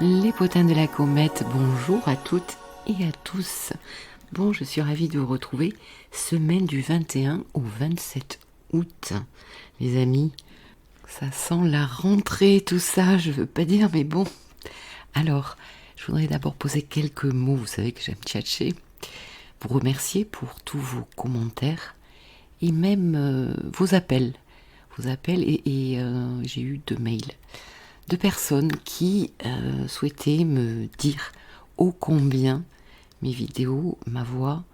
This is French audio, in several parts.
Les potins de la comète, bonjour à toutes et à tous. Bon, je suis ravie de vous retrouver semaine du 21 au 27 août. Les amis, ça sent la rentrée, tout ça, je veux pas dire, mais bon. Alors, je voudrais d'abord poser quelques mots, vous savez que j'aime tchatcher, vous remercier pour tous vos commentaires et même vos appels. Et j'ai eu 2 mails. 2 personnes qui souhaitaient me dire ô combien mes vidéos, ma voix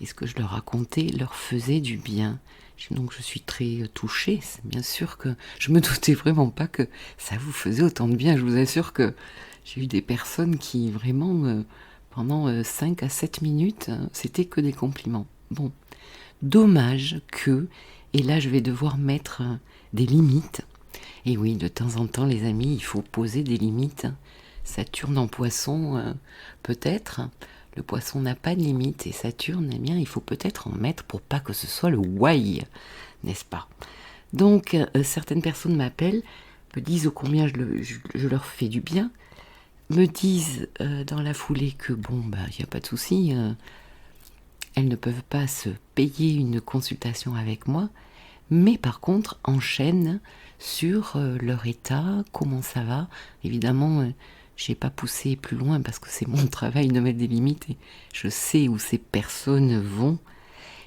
et ce que je leur racontais leur faisait du bien. Donc je suis très touchée, c'est bien sûr que je me doutais vraiment pas que ça vous faisait autant de bien. Je vous assure que j'ai eu des personnes qui vraiment pendant 5 à 7 minutes, c'était que des compliments. Bon, dommage que, et là je vais devoir mettre des limites. Et oui, de temps en temps, les amis, il faut poser des limites. Saturne en poisson, peut-être. Le poisson n'a pas de limite. Et Saturne, eh bien, il faut peut-être en mettre pour pas que ce soit le why, n'est-ce pas? Donc, certaines personnes m'appellent, me disent combien je leur fais du bien, me disent dans la foulée que, bon, bah, il n'y a pas de souci, elles ne peuvent pas se payer une consultation avec moi, mais par contre, enchaînent sur leur état, comment ça va. Évidemment, j'ai pas poussé plus loin parce que c'est mon travail de mettre des limites et je sais où ces personnes vont.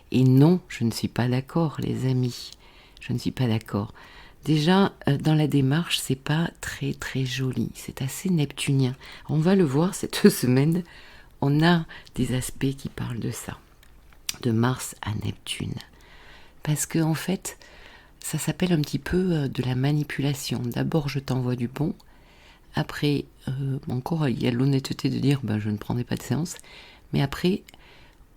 Et non, je ne suis pas d'accord, les amis. Je ne suis pas d'accord. Déjà, dans la démarche, c'est pas très très joli. C'est assez neptunien. On va le voir cette semaine. On a des aspects qui parlent de ça. De Mars à Neptune. Parce que en fait, ça s'appelle un petit peu de la manipulation. D'abord, je t'envoie du bon. Après, encore, il y a l'honnêteté de dire je ne prendrai pas de séance. Mais après,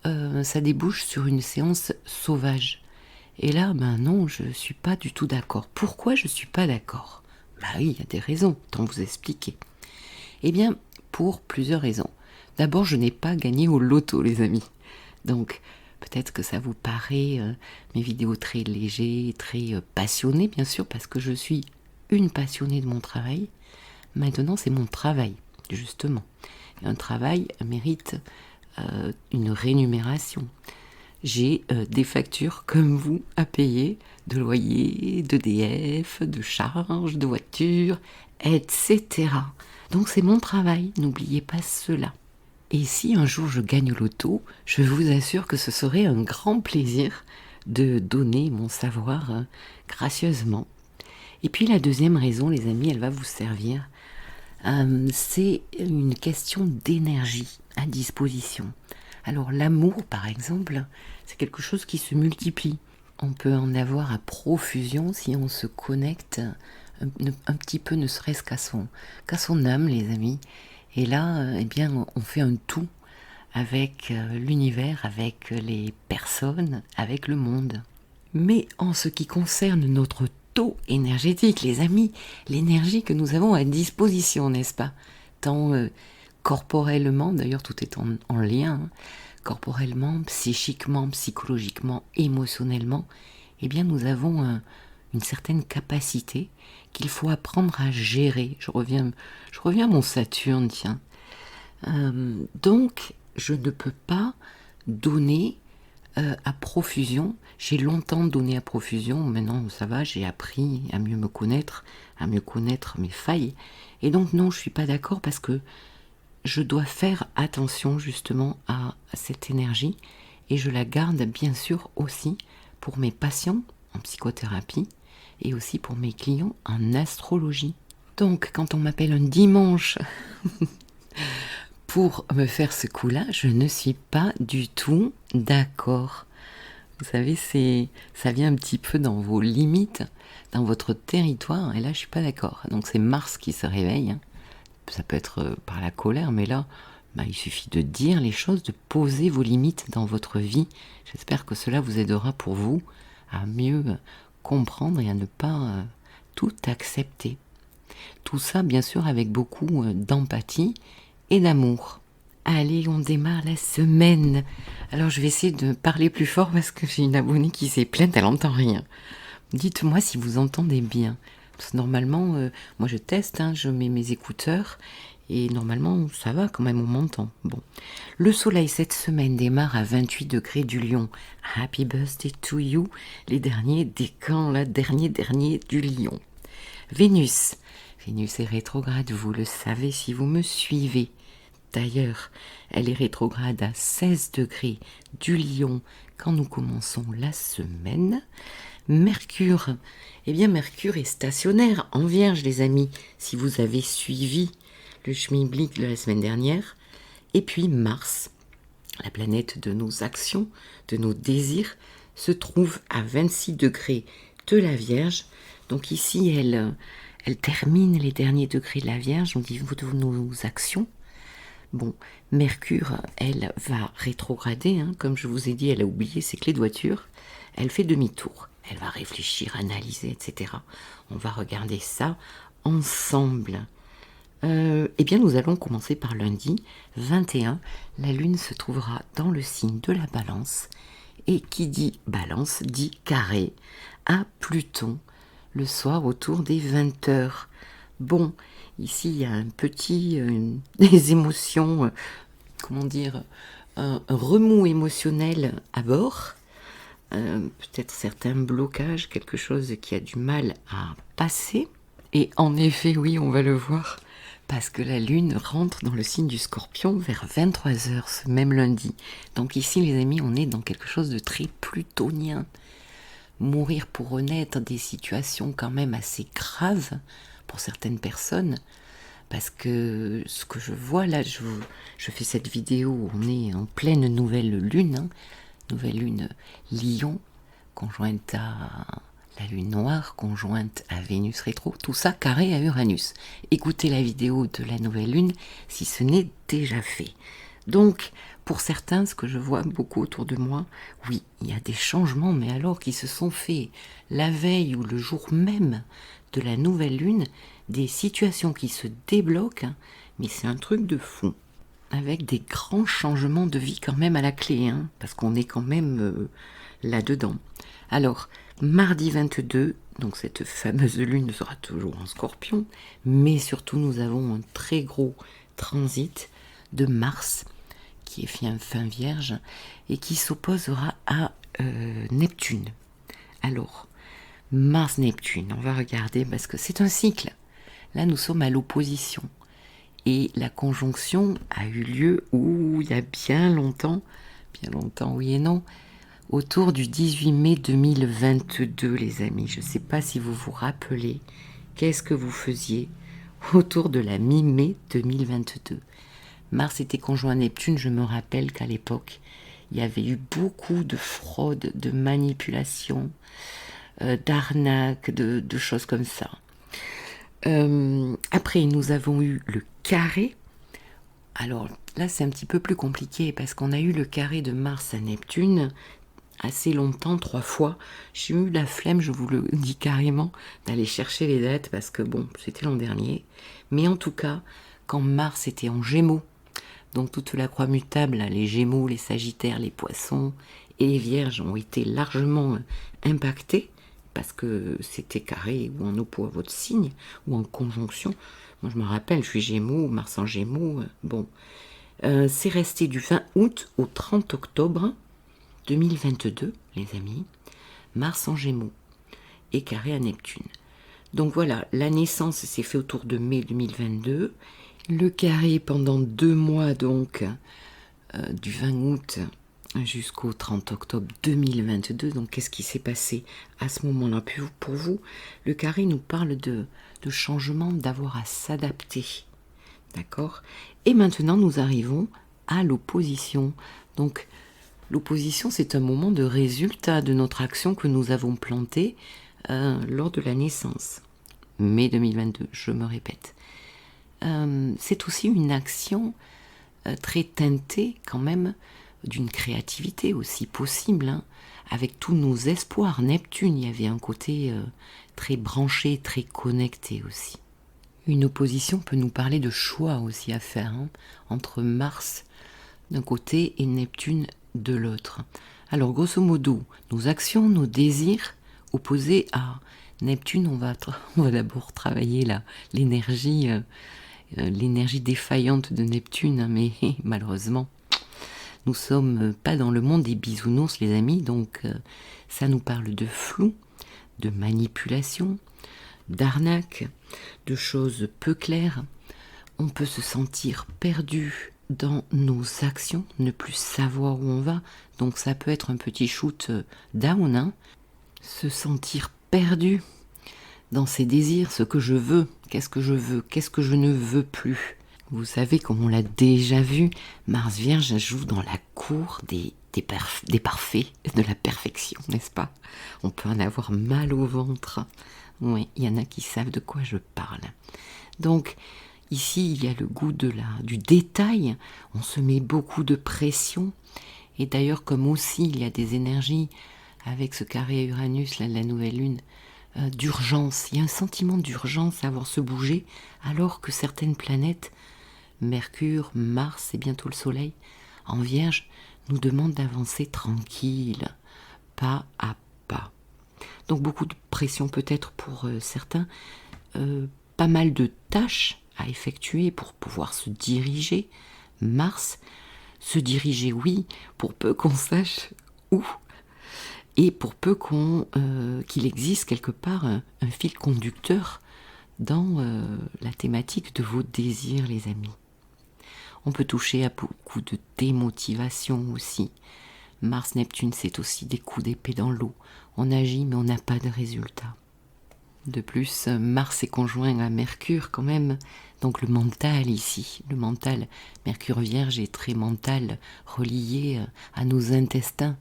ça débouche sur une séance sauvage. Et là, non, je ne suis pas du tout d'accord. Pourquoi je ne suis pas d'accord? Oui, il y a des raisons, tant vous expliquer. Eh bien, pour plusieurs raisons. D'abord, je n'ai pas gagné au loto, les amis. Donc, peut-être que ça vous paraît mes vidéos très légères, très passionnées, bien sûr, parce que je suis une passionnée de mon travail. Maintenant, c'est mon travail, justement. Et un travail mérite une rémunération. J'ai des factures comme vous à payer, de loyer, d'EDF, de charges, de voiture, etc. Donc c'est mon travail, n'oubliez pas cela. Et si un jour je gagne au loto, je vous assure que ce serait un grand plaisir de donner mon savoir gracieusement. Et puis la deuxième raison, les amis, elle va vous servir. C'est une question d'énergie à disposition. Alors l'amour, par exemple, c'est quelque chose qui se multiplie. On peut en avoir à profusion si on se connecte un petit peu, ne serait-ce qu'à son âme, les amis. Et là, eh bien, on fait un tout avec l'univers, avec les personnes, avec le monde. Mais en ce qui concerne notre taux énergétique, les amis, l'énergie que nous avons à disposition, n'est-ce pas? Tant corporellement, d'ailleurs tout est en lien, corporellement, psychiquement, psychologiquement, émotionnellement, eh bien nous avons une certaine capacité qu'il faut apprendre à gérer. Je reviens à mon Saturne, tiens. Donc, je ne peux pas donner à profusion. J'ai longtemps donné à profusion, maintenant ça va, j'ai appris à mieux me connaître, à mieux connaître mes failles. Et donc non, je ne suis pas d'accord parce que je dois faire attention justement à cette énergie et je la garde bien sûr aussi pour mes patients en psychothérapie et aussi pour mes clients en astrologie. Donc quand on m'appelle un dimanche pour me faire ce coup-là, je ne suis pas du tout d'accord. Vous savez, ça vient un petit peu dans vos limites, dans votre territoire, et là je suis pas d'accord. Donc c'est Mars qui se réveille, hein. Ça peut être par la colère, mais là, il suffit de dire les choses, de poser vos limites dans votre vie. J'espère que cela vous aidera pour vous à mieux comprendre et à ne pas tout accepter. Tout ça, bien sûr, avec beaucoup d'empathie et d'amour. Allez, on démarre la semaine. Alors, je vais essayer de parler plus fort parce que j'ai une abonnée qui s'est plainte, elle n'entend rien. Dites-moi si vous entendez bien. Normalement, moi je teste, hein, je mets mes écouteurs et normalement ça va quand même, on m'entend. Bon. Le soleil cette semaine démarre à 28 degrés du Lion. Happy birthday to you, les derniers décans, là, dernier du Lion. Vénus. Vénus est rétrograde, vous le savez si vous me suivez. D'ailleurs, elle est rétrograde à 16 degrés du Lion quand nous commençons la semaine. Mercure, eh bien Mercure est stationnaire en Vierge les amis, si vous avez suivi le schmilblick de la semaine dernière. Et puis Mars, la planète de nos actions, de nos désirs, se trouve à 26 degrés de la Vierge. Donc ici, elle termine les derniers degrés de la Vierge au niveau de nos actions. Bon, Mercure, elle va rétrograder, hein, comme je vous ai dit, elle a oublié ses clés de voiture. Elle fait demi-tour, elle va réfléchir, analyser, etc. On va regarder ça ensemble. Eh bien, nous allons commencer par lundi 21. La Lune se trouvera dans le signe de la Balance. Et qui dit Balance dit carré à Pluton le soir autour des 20h. Bon, ici il y a un petit, des émotions, comment dire, un remous émotionnel à bord. Peut-être certains blocages, quelque chose qui a du mal à passer. Et en effet, oui, on va le voir. Parce que la Lune rentre dans le signe du Scorpion vers 23h ce même lundi. Donc ici, les amis, on est dans quelque chose de très plutonien. Mourir pour renaître, des situations quand même assez graves pour certaines personnes. Parce que ce que je vois là, je fais cette vidéo, on est en pleine nouvelle lune. Hein, nouvelle lune Lion, conjointe à la lune noire, conjointe à Vénus rétro, tout ça carré à Uranus. Écoutez la vidéo de la nouvelle lune si ce n'est déjà fait. Donc, pour certains, ce que je vois beaucoup autour de moi, oui, il y a des changements, mais alors qui se sont faits la veille ou le jour même de la nouvelle lune, des situations qui se débloquent, hein, mais c'est un truc de fou. Avec des grands changements de vie quand même à la clé, hein, parce qu'on est quand même là-dedans. Alors, mardi 22, donc cette fameuse lune sera toujours en Scorpion, mais surtout nous avons un très gros transit de Mars, qui est fin Vierge, et qui s'opposera à Neptune. Alors, Mars-Neptune, on va regarder, parce que c'est un cycle. Là, nous sommes à l'opposition. Et la conjonction a eu lieu, il y a bien longtemps, oui et non, autour du 18 mai 2022, les amis. Je ne sais pas si vous vous rappelez, qu'est-ce que vous faisiez autour de la mi-mai 2022. Mars était conjoint à Neptune, je me rappelle qu'à l'époque, il y avait eu beaucoup de fraude, de manipulation, d'arnaques, de choses comme ça. Après, nous avons eu le carré. Alors là, c'est un petit peu plus compliqué parce qu'on a eu le carré de Mars à Neptune assez longtemps, 3 fois. J'ai eu la flemme, je vous le dis carrément, d'aller chercher les dates parce que bon, c'était l'an dernier. Mais en tout cas, quand Mars était en Gémeaux, donc toute la croix mutable, les Gémeaux, les Sagittaires, les Poissons et les Vierges ont été largement impactés parce que c'était carré ou en oppo à votre signe, ou en conjonction. Moi, je me rappelle, je suis Gémeaux, Mars en Gémeaux. Bon, c'est resté du 20 août au 30 octobre 2022, les amis. Mars en Gémeaux et carré à Neptune. Donc voilà, la naissance s'est fait autour de mai 2022. Le carré pendant 2 mois, donc, du 20 août jusqu'au 30 octobre 2022. Donc, qu'est-ce qui s'est passé à ce moment-là pour vous? Le carré nous parle de changement, d'avoir à s'adapter. D'accord? Et maintenant, nous arrivons à l'opposition. Donc, l'opposition, c'est un moment de résultat de notre action que nous avons plantée lors de la naissance. Mai 2022, je me répète. C'est aussi une action très teintée quand même d'une créativité aussi possible, hein, avec tous nos espoirs. Neptune, il y avait un côté très branché, très connecté aussi. Une opposition peut nous parler de choix aussi à faire, hein, entre Mars d'un côté et Neptune de l'autre. Alors grosso modo, nos actions, nos désirs opposés à Neptune, on va d'abord travailler l'énergie défaillante de Neptune, hein, mais malheureusement, nous sommes pas dans le monde des bisounours, les amis, donc ça nous parle de flou, de manipulation, d'arnaque, de choses peu claires. On peut se sentir perdu dans nos actions, ne plus savoir où on va, donc ça peut être un petit shoot down, hein. Se sentir perdu dans ses désirs, ce que je veux, qu'est-ce que je veux, qu'est-ce que je ne veux plus. Vous savez, comme on l'a déjà vu, Mars Vierge joue dans la cour des parfaits, de la perfection, n'est-ce pas? On peut en avoir mal au ventre. Oui, il y en a qui savent de quoi je parle. Donc, ici, il y a le goût du détail. On se met beaucoup de pression. Et d'ailleurs, comme aussi il y a des énergies avec ce carré à Uranus, là, de la nouvelle lune, d'urgence. Il y a un sentiment d'urgence à avoir se bouger, alors que certaines planètes, Mercure, Mars et bientôt le Soleil, en Vierge, nous demandent d'avancer tranquille, pas à pas. Donc beaucoup de pression peut-être pour certains, pas mal de tâches à effectuer pour pouvoir se diriger. Mars, se diriger, oui, pour peu qu'on sache où. Et pour peu qu'il existe quelque part un fil conducteur dans la thématique de vos désirs, les amis. On peut toucher à beaucoup de démotivation aussi. Mars-Neptune, c'est aussi des coups d'épée dans l'eau. On agit, mais on n'a pas de résultat. De plus, Mars est conjoint à Mercure quand même. Donc le mental ici, le mental, Mercure Vierge est très mental, relié à nos intestins.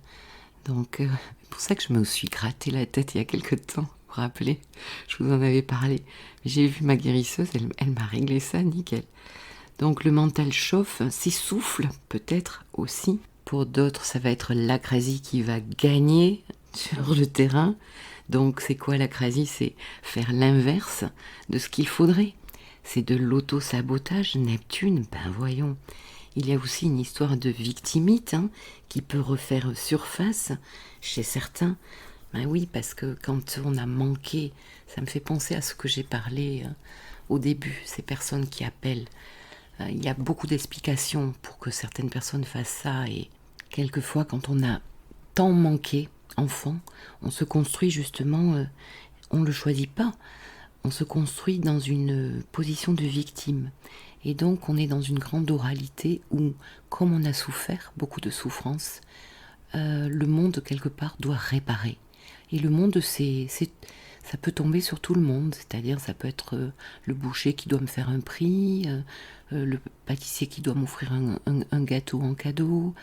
Donc, c'est pour ça que je me suis gratté la tête il y a quelque temps, vous vous rappelez? Je vous en avais parlé. J'ai vu ma guérisseuse, elle m'a réglé ça, nickel. Donc, le mental chauffe, s'essouffle peut-être aussi. Pour d'autres, ça va être l'acrasie qui va gagner sur le terrain. Donc, c'est quoi l'acrasie? C'est faire l'inverse de ce qu'il faudrait. C'est de l'auto-sabotage. Neptune, ben voyons. Il y a aussi une histoire de victimite qui peut refaire surface chez certains. Ben oui, parce que quand on a manqué, ça me fait penser à ce que j'ai parlé au début, ces personnes qui appellent. Il y a beaucoup d'explications pour que certaines personnes fassent ça. Et quelquefois, quand on a tant manqué, enfant, on se construit justement, on ne le choisit pas. On se construit dans une position de victime. Et donc, on est dans une grande oralité où, comme on a souffert, beaucoup de souffrance, le monde, quelque part, doit réparer. Et le monde, ça peut tomber sur tout le monde. C'est-à-dire, ça peut être le boucher qui doit me faire un prix, le pâtissier qui doit m'offrir un gâteau en cadeau.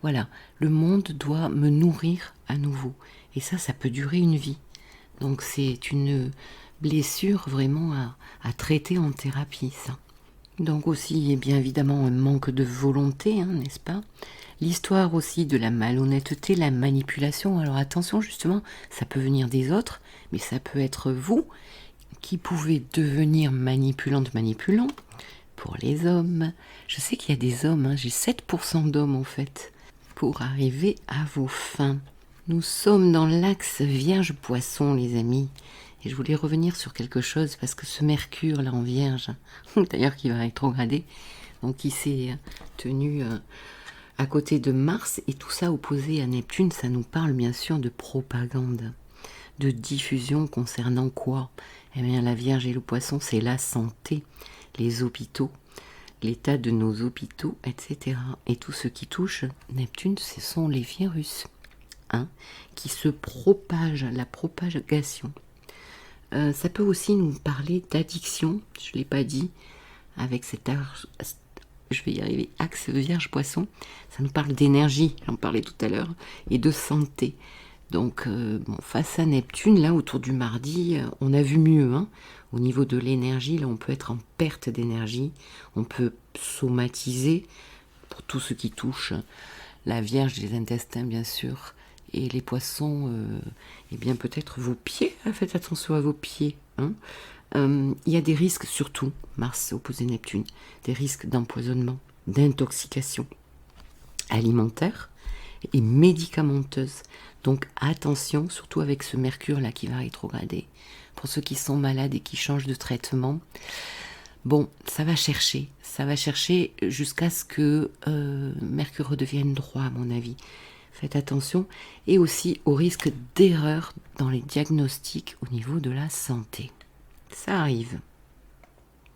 Voilà, le monde doit me nourrir à nouveau. Et ça peut durer une vie. Donc, c'est une blessure vraiment à traiter en thérapie, ça. Donc aussi, et bien évidemment, un manque de volonté, n'est-ce pas? L'histoire aussi de la malhonnêteté, la manipulation. Alors attention, justement, ça peut venir des autres, mais ça peut être vous qui pouvez devenir manipulant. Pour les hommes, je sais qu'il y a des hommes, j'ai 7% d'hommes en fait, pour arriver à vos fins. Nous sommes dans l'axe Vierge-Poisson, les amis. Et je voulais revenir sur quelque chose, parce que ce Mercure, là, en Vierge, d'ailleurs qui va rétrograder, donc qui s'est tenu à côté de Mars, et tout ça opposé à Neptune, ça nous parle bien sûr de propagande, de diffusion concernant quoi? Eh bien, la Vierge et le Poisson, c'est la santé, les hôpitaux, l'état de nos hôpitaux, etc. Et tout ce qui touche Neptune, ce sont les virus, qui se propagent, la propagation. Ça peut aussi nous parler d'addiction, je ne l'ai pas dit, avec je vais y arriver, axe Vierge-Poisson, ça nous parle d'énergie, j'en parlais tout à l'heure, et de santé. Donc, face à Neptune, là, autour du mardi, on a vu mieux, au niveau de l'énergie, là, on peut être en perte d'énergie, on peut somatiser, pour tout ce qui touche la Vierge, les intestins, bien sûr, et les poissons, eh bien peut-être vos pieds, faites attention à vos pieds. Il y a des risques, surtout, Mars opposé Neptune, des risques d'empoisonnement, d'intoxication alimentaire et médicamenteuse. Donc attention, surtout avec ce Mercure là qui va rétrograder, pour ceux qui sont malades et qui changent de traitement. Bon, ça va chercher jusqu'à ce que Mercure redevienne droit, à mon avis. Faites attention, et aussi au risque d'erreur dans les diagnostics au niveau de la santé. Ça arrive.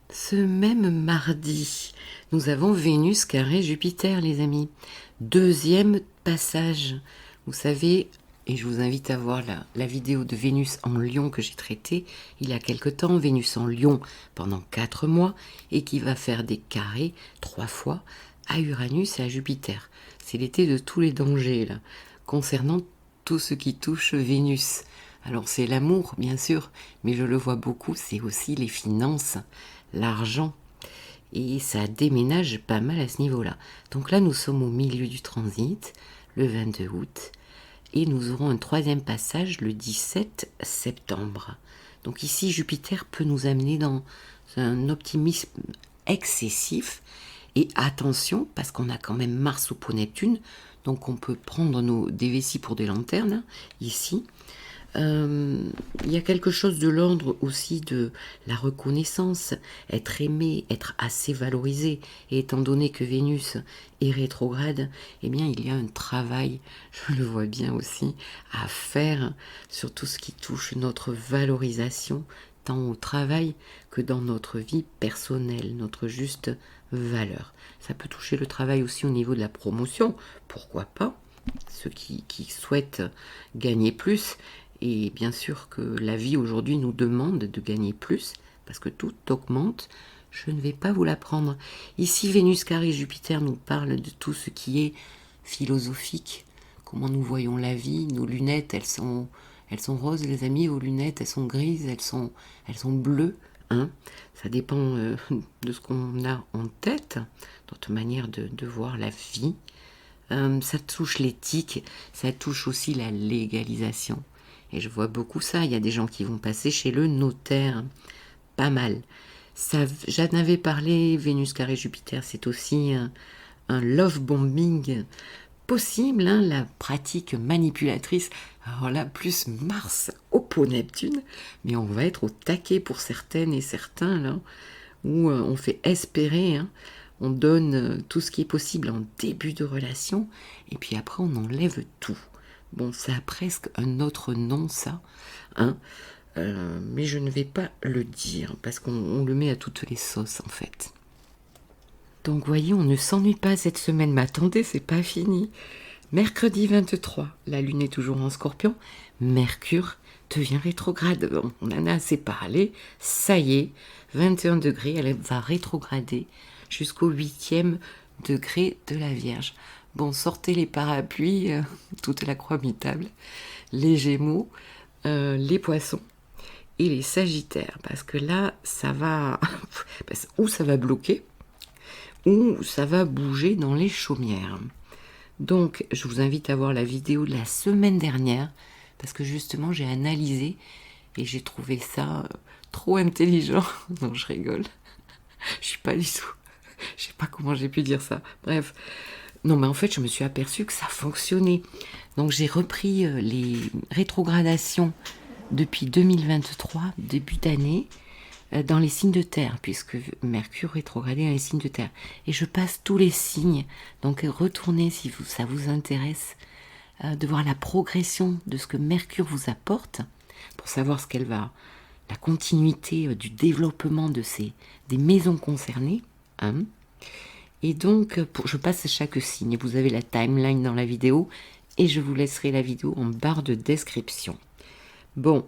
Ce même mardi, nous avons Vénus carré Jupiter, les amis. Deuxième passage. Vous savez, et je vous invite à voir la vidéo de Vénus en Lion que j'ai traitée il y a quelque temps. Vénus en Lion pendant 4 mois et qui va faire des carrés 3 fois à Uranus et à Jupiter. C'est l'été de tous les dangers là, concernant tout ce qui touche Vénus. Alors c'est l'amour, bien sûr, mais je le vois beaucoup, c'est aussi les finances, l'argent. Et ça déménage pas mal à ce niveau-là. Donc là, nous sommes au milieu du transit, le 22 août, et nous aurons un troisième passage le 17 septembre. Donc ici, Jupiter peut nous amener dans un optimisme excessif. Et attention, parce qu'on a quand même Mars oppo Neptune, donc on peut prendre des vessies pour des lanternes, ici. Il y a quelque chose de l'ordre aussi de la reconnaissance, être aimé, être assez valorisé. Et étant donné que Vénus est rétrograde, eh bien il y a un travail, je le vois bien aussi, à faire sur tout ce qui touche notre valorisation, tant au travail que dans notre vie personnelle, notre juste valeur. Ça peut toucher le travail aussi au niveau de la promotion, pourquoi pas, ceux qui souhaitent gagner plus. Et bien sûr que la vie aujourd'hui nous demande de gagner plus, parce que tout augmente, je ne vais pas vous l'apprendre. Ici, Vénus carré Jupiter nous parle de tout ce qui est philosophique, comment nous voyons la vie. Nos lunettes, elles sont roses, les amis, vos lunettes, elles sont grises, elles sont bleues. Hein, ça dépend de ce qu'on a en tête, notre manière de voir la vie. Ça touche l'éthique, ça touche aussi la légalisation. Et je vois beaucoup ça, il y a des gens qui vont passer chez le notaire, pas mal. Ça, j'en avais parlé, Vénus carré Jupiter, c'est aussi un love bombing possible, hein, la pratique manipulatrice. Alors là, plus Mars oppo Neptune, mais on va être au taquet pour certaines et certains, là, où on fait espérer, hein, on donne tout ce qui est possible en début de relation, et puis après on enlève tout. Bon, ça a presque un autre nom, ça, hein, mais je ne vais pas le dire, parce qu'on le met à toutes les sauces, en fait. Donc, voyez, on ne s'ennuie pas cette semaine, mais attendez, c'est pas fini. Mercredi 23, la Lune est toujours en Scorpion, Mercure devient rétrograde. Bon, on en a assez parlé, ça y est, 21 degrés, elle va rétrograder jusqu'au 8e degré de la Vierge. Bon, sortez les parapluies, toute la croix mitable, les Gémeaux, les Poissons et les Sagittaires, parce que là, ça va, ou ça va bloquer, ou ça va bouger dans les chaumières. Donc, je vous invite à voir la vidéo de la semaine dernière, parce que justement, j'ai analysé et j'ai trouvé ça trop intelligent. Non, je rigole. Je suis pas du tout. Je sais pas comment j'ai pu dire ça. Bref. Non, mais en fait, je me suis aperçue que ça fonctionnait. Donc, j'ai repris les rétrogradations depuis 2023, début d'année, dans les signes de terre, puisque Mercure rétrogradé dans les signes de terre. Et je passe tous les signes. Donc, retournez si ça vous intéresse de voir la progression de ce que Mercure vous apporte, pour savoir la continuité du développement des maisons concernées. Hein. Et donc, je passe chaque signe. Vous avez la timeline dans la vidéo et je vous laisserai la vidéo en barre de description. Bon,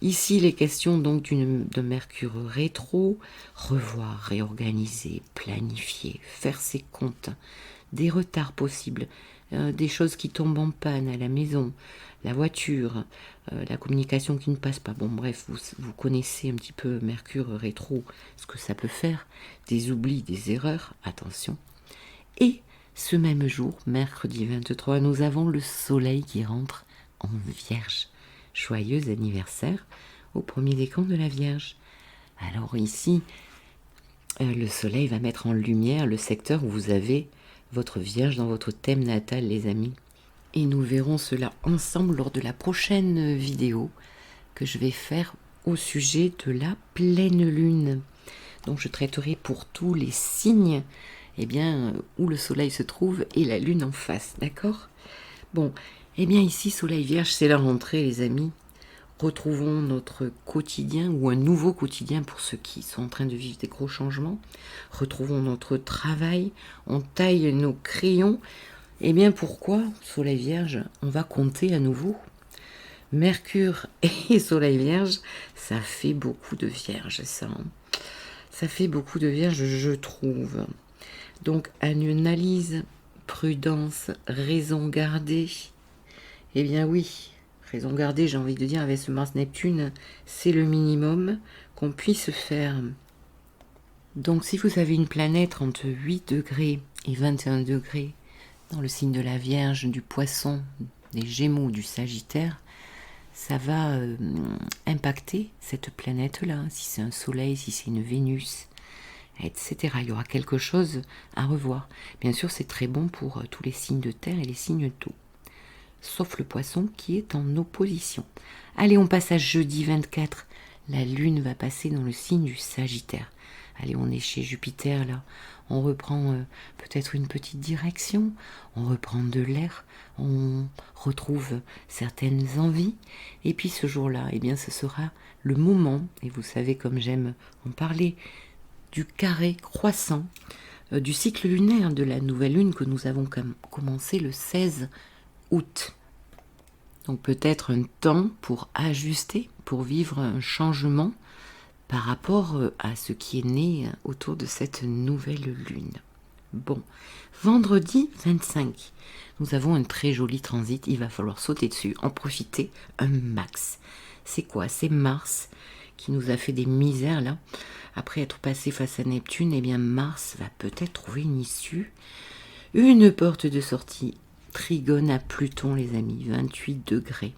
ici, les questions donc de Mercure rétro, revoir, réorganiser, planifier, faire ses comptes, des retards possibles, des choses qui tombent en panne à la maison, la voiture, la communication qui ne passe pas. Bon, bref, vous connaissez un petit peu Mercure rétro, ce que ça peut faire, des oublis, des erreurs, attention. Et ce même jour, mercredi 23, nous avons le Soleil qui rentre en Vierge. Joyeux anniversaire au premier décan de la Vierge. Alors ici, le Soleil va mettre en lumière le secteur où vous avez votre Vierge dans votre thème natal, les amis. Et nous verrons cela ensemble lors de la prochaine vidéo que je vais faire au sujet de la pleine lune. Donc je traiterai pour tous les signes eh bien, où le soleil se trouve et la lune en face, d'accord? Bon, eh bien ici, soleil vierge, c'est la rentrée les amis. Retrouvons notre quotidien ou un nouveau quotidien pour ceux qui sont en train de vivre des gros changements. Retrouvons notre travail, on taille nos crayons. Eh bien pourquoi, soleil vierge, on va compter à nouveau. Mercure et soleil vierge, ça fait beaucoup de vierges ça. Ça fait beaucoup de vierges je trouve. Donc analyse, prudence, raison gardée. Eh bien oui. Raison gardée, j'ai envie de dire, avec ce Mars-Neptune, c'est le minimum qu'on puisse faire. Donc si vous avez une planète entre 8 degrés et 21 degrés dans le signe de la Vierge, du Poisson, des Gémeaux, du Sagittaire, ça va impacter cette planète-là, si c'est un Soleil, si c'est une Vénus, etc. Il y aura quelque chose à revoir. Bien sûr, c'est très bon pour tous les signes de terre et les signes d'eau. Sauf le Poisson qui est en opposition. Allez, on passe à jeudi 24. La Lune va passer dans le signe du Sagittaire. Allez, on est chez Jupiter là. On reprend peut-être une petite direction. On reprend de l'air. On retrouve certaines envies. Et puis ce jour-là, eh bien, ce sera le moment, et vous savez comme j'aime en parler, du carré croissant, du cycle lunaire de la nouvelle lune que nous avons commencé le 16 août. Donc peut-être un temps pour ajuster, pour vivre un changement par rapport à ce qui est né autour de cette nouvelle lune. Bon, vendredi 25, nous avons un très joli transit, il va falloir sauter dessus, en profiter un max. C'est quoi? C'est Mars qui nous a fait des misères là. Après être passé face à Neptune, eh bien Mars va peut-être trouver une issue, une porte de sortie. Trigone à Pluton, les amis, 28 degrés.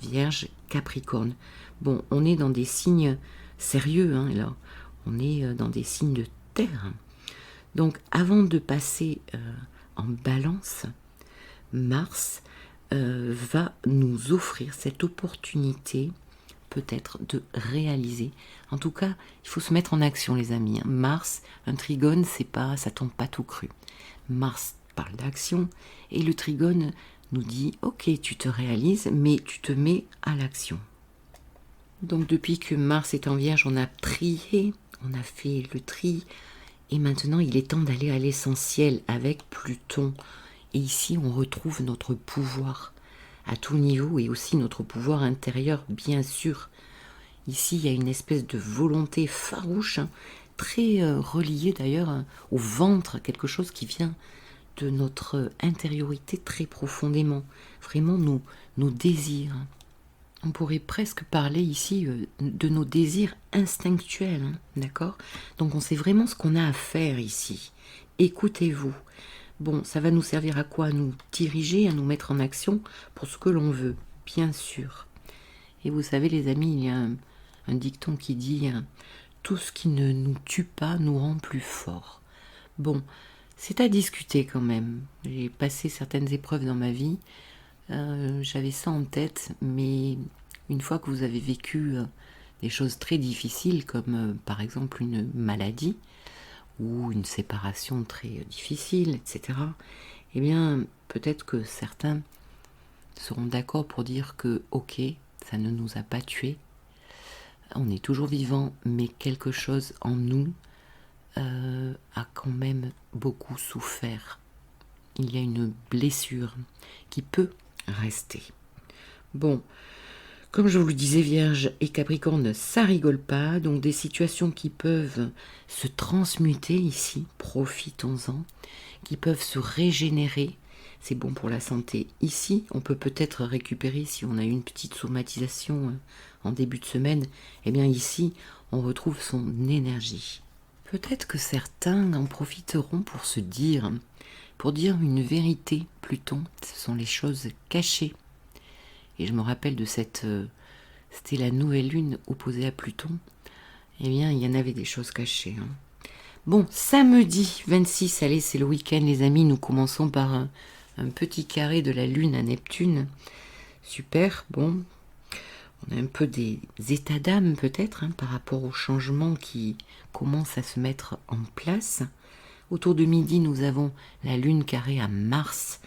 Vierge, Capricorne. Bon, on est dans des signes sérieux, hein, là. On est dans des signes de terre. Donc, avant de passer en balance, Mars va nous offrir cette opportunité, peut-être, de réaliser. En tout cas, il faut se mettre en action, les amis. Hein. Mars, un trigone, c'est pas, ça tombe pas tout cru. Mars parle d'action et le trigone nous dit ok, tu te réalises mais tu te mets à l'action. Donc depuis que Mars est en Vierge, on a trié, on a fait le tri et maintenant il est temps d'aller à l'essentiel avec Pluton. Et ici on retrouve notre pouvoir à tout niveau et aussi notre pouvoir intérieur bien sûr. Ici il y a une espèce de volonté farouche, hein, très reliée d'ailleurs au ventre, quelque chose qui vient de notre intériorité très profondément, vraiment nos désirs. On pourrait presque parler ici de nos désirs instinctuels, hein, d'accord? Donc on sait vraiment ce qu'on a à faire ici. Écoutez-vous. Bon, ça va nous servir à quoi? À nous diriger, à nous mettre en action pour ce que l'on veut, bien sûr. Et vous savez les amis, il y a un dicton qui dit « Tout ce qui ne nous tue pas nous rend plus forts ». Bon, c'est à discuter quand même. J'ai passé certaines épreuves dans ma vie. J'avais ça en tête, mais une fois que vous avez vécu des choses très difficiles, comme par exemple une maladie ou une séparation très difficile, etc., eh bien, peut-être que certains seront d'accord pour dire que, ok, ça ne nous a pas tués. On est toujours vivant, mais quelque chose en nous a quand même beaucoup souffert. Il y a une blessure qui peut rester. Bon, comme je vous le disais, Vierge et Capricorne, ça rigole pas, donc des situations qui peuvent se transmuter ici, profitons-en, qui peuvent se régénérer, c'est bon pour la santé. Ici, on peut peut-être récupérer, si on a eu une petite somatisation en début de semaine, eh bien ici, on retrouve son énergie. Peut-être que certains en profiteront pour se dire, pour dire une vérité, Pluton, ce sont les choses cachées. Et je me rappelle de cette, c'était la nouvelle lune opposée à Pluton, eh bien il y en avait des choses cachées. Hein. Bon, samedi 26, allez c'est le week-end les amis, nous commençons par un petit carré de la lune à Neptune. Super, bon, On a un peu des états d'âme peut-être par rapport aux changements qui commencent à se mettre en place. Autour de midi, nous avons la lune carrée à Mars.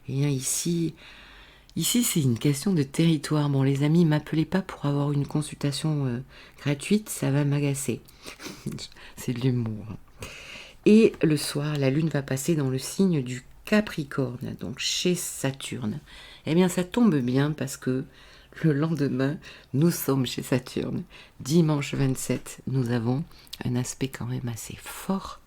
Et bien ici c'est une question de territoire. Bon, les amis, m'appelez pas pour avoir une consultation gratuite, ça va m'agacer. C'est de l'humour. Et le soir, la lune va passer dans le signe du Capricorne, donc chez Saturne. Eh bien, ça tombe bien parce que le lendemain, nous sommes chez Saturne. Dimanche 27, nous avons un aspect quand même assez fort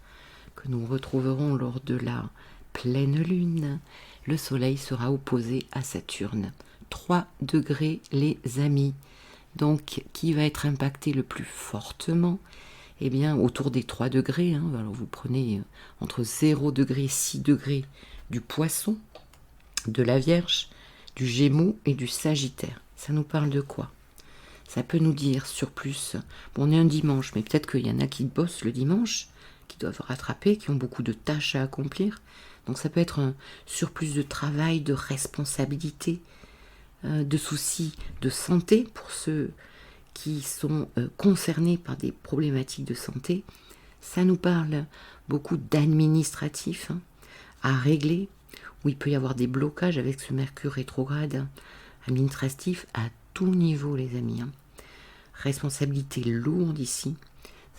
que nous retrouverons lors de la pleine lune. Le soleil sera opposé à Saturne. 3 degrés, les amis. Donc, qui va être impacté le plus fortement? Eh bien, autour des 3 degrés. Alors, vous prenez entre 0 degré et 6 degrés du Poisson, de la Vierge, du Gémeaux et du Sagittaire. Ça nous parle de quoi? Ça peut nous dire surplus. Bon, on est un dimanche, mais peut-être qu'il y en a qui bossent le dimanche, qui doivent rattraper, qui ont beaucoup de tâches à accomplir. Donc ça peut être un surplus de travail, de responsabilité, de soucis de santé pour ceux qui sont concernés par des problématiques de santé. Ça nous parle beaucoup d'administratif à régler, où il peut y avoir des blocages avec ce Mercure rétrograde administratif à tout niveau, les amis. Responsabilité lourde ici.